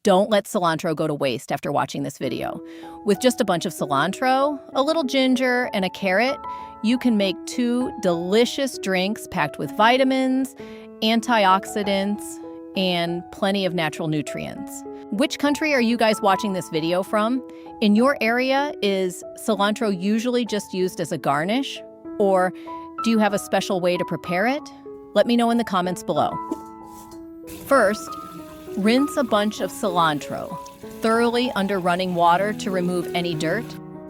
Don't let cilantro go to waste after watching this video. With just a bunch of cilantro, a little ginger, and a carrot, you can make 2 delicious drinks packed with vitamins, antioxidants, and plenty of natural nutrients. Which country are you guys watching this video from? In your area, is cilantro usually just used as a garnish? Or do you have a special way to prepare it? Let me know in the comments below. First, rinse a bunch of cilantro thoroughly under running water to remove any dirt.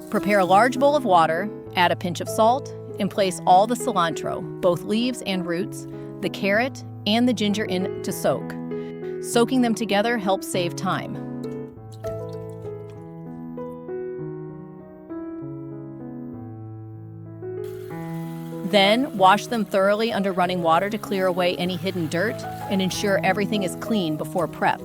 Prepare a large bowl of water, add a pinch of salt, and place all the cilantro, both leaves and roots, the carrot, and the ginger in to soak. Soaking them together helps save time. Then, wash them thoroughly under running water to clear away any hidden dirt and ensure everything is clean before prep.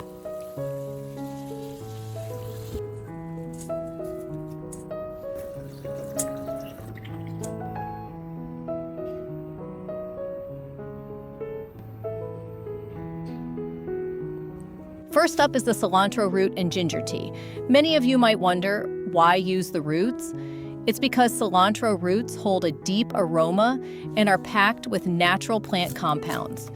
First up is the cilantro root and ginger tea. Many of you might wonder, why use the roots? It's because cilantro roots hold a deep aroma and are packed with natural plant compounds.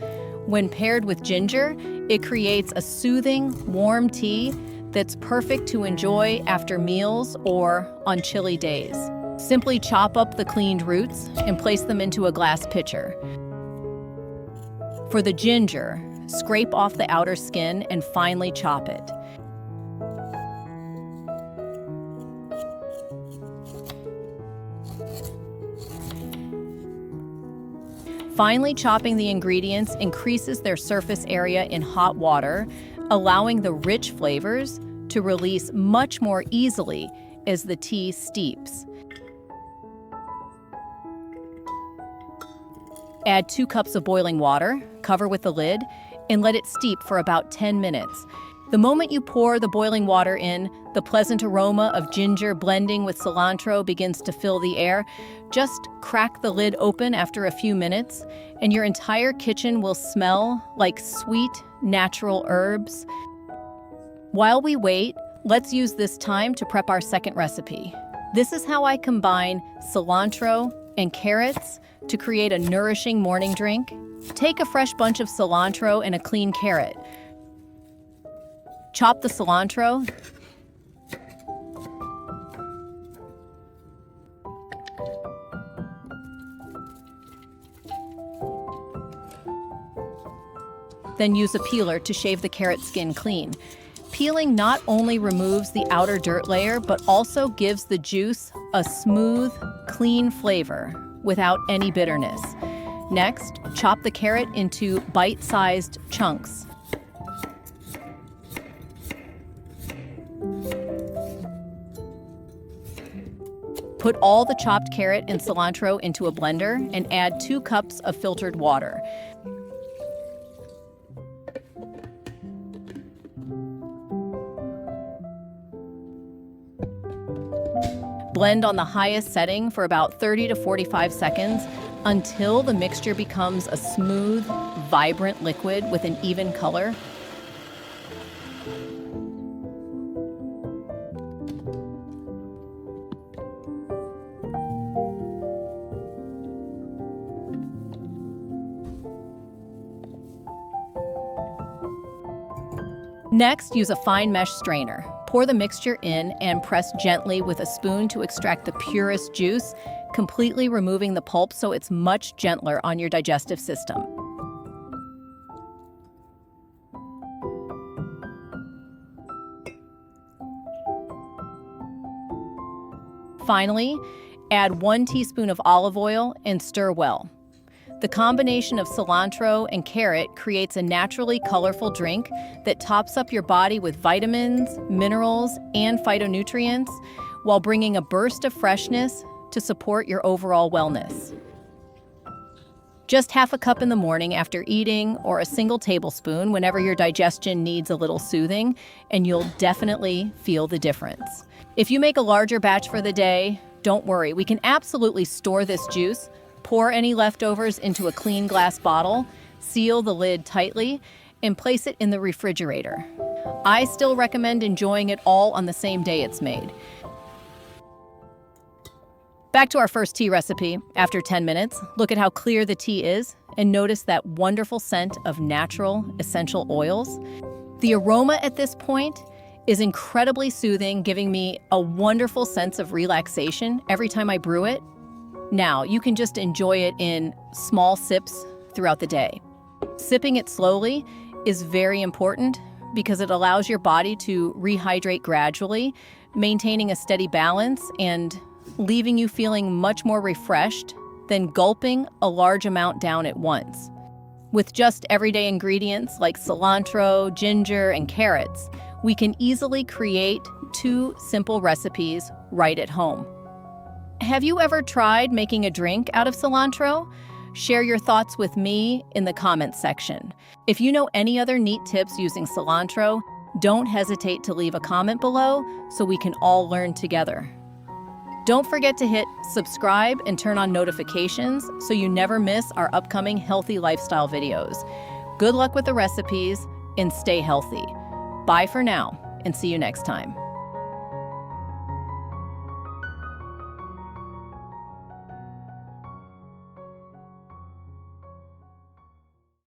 When paired with ginger, it creates a soothing, warm tea that's perfect to enjoy after meals or on chilly days. Simply chop up the cleaned roots and place them into a glass pitcher. For the ginger, scrape off the outer skin and finely chop it. Finely chopping the ingredients increases their surface area in hot water, allowing the rich flavors to release much more easily as the tea steeps. Add 2 cups of boiling water, cover with the lid, and let it steep for about 10 minutes. The moment you pour the boiling water in, the pleasant aroma of ginger blending with cilantro begins to fill the air. Just crack the lid open after a few minutes, and your entire kitchen will smell like sweet, natural herbs. While we wait, let's use this time to prep our second recipe. This is how I combine cilantro and carrots to create a nourishing morning drink. Take a fresh bunch of cilantro and a clean carrot. Chop the cilantro. Then use a peeler to shave the carrot skin clean. Peeling not only removes the outer dirt layer, but also gives the juice a smooth, clean flavor without any bitterness. Next, chop the carrot into bite-sized chunks. Put all the chopped carrot and cilantro into a blender and add 2 cups of filtered water. Blend on the highest setting for about 30 to 45 seconds until the mixture becomes a smooth, vibrant liquid with an even color. Next, use a fine mesh strainer. Pour the mixture in and press gently with a spoon to extract the purest juice, completely removing the pulp so it's much gentler on your digestive system. Finally, add 1 teaspoon of olive oil and stir well. The combination of cilantro and carrot creates a naturally colorful drink that tops up your body with vitamins, minerals, and phytonutrients while bringing a burst of freshness to support your overall wellness. Just half a cup in the morning after eating, or a single tablespoon whenever your digestion needs a little soothing, and you'll definitely feel the difference. If you make a larger batch for the day, don't worry, we can absolutely store this juice. Pour any leftovers into a clean glass bottle, seal the lid tightly, and place it in the refrigerator. I still recommend enjoying it all on the same day it's made. Back to our first tea recipe. After 10 minutes, look at how clear the tea is and notice that wonderful scent of natural, essential oils. The aroma at this point is incredibly soothing, giving me a wonderful sense of relaxation every time I brew it. Now, you can just enjoy it in small sips throughout the day. Sipping it slowly is very important because it allows your body to rehydrate gradually, maintaining a steady balance and leaving you feeling much more refreshed than gulping a large amount down at once. With just everyday ingredients like cilantro, ginger, and carrots, we can easily create 2 simple recipes right at home. Have you ever tried making a drink out of cilantro? Share your thoughts with me in the comments section. If you know any other neat tips using cilantro, don't hesitate to leave a comment below so we can all learn together. Don't forget to hit subscribe and turn on notifications so you never miss our upcoming healthy lifestyle videos. Good luck with the recipes and stay healthy. Bye for now and see you next time.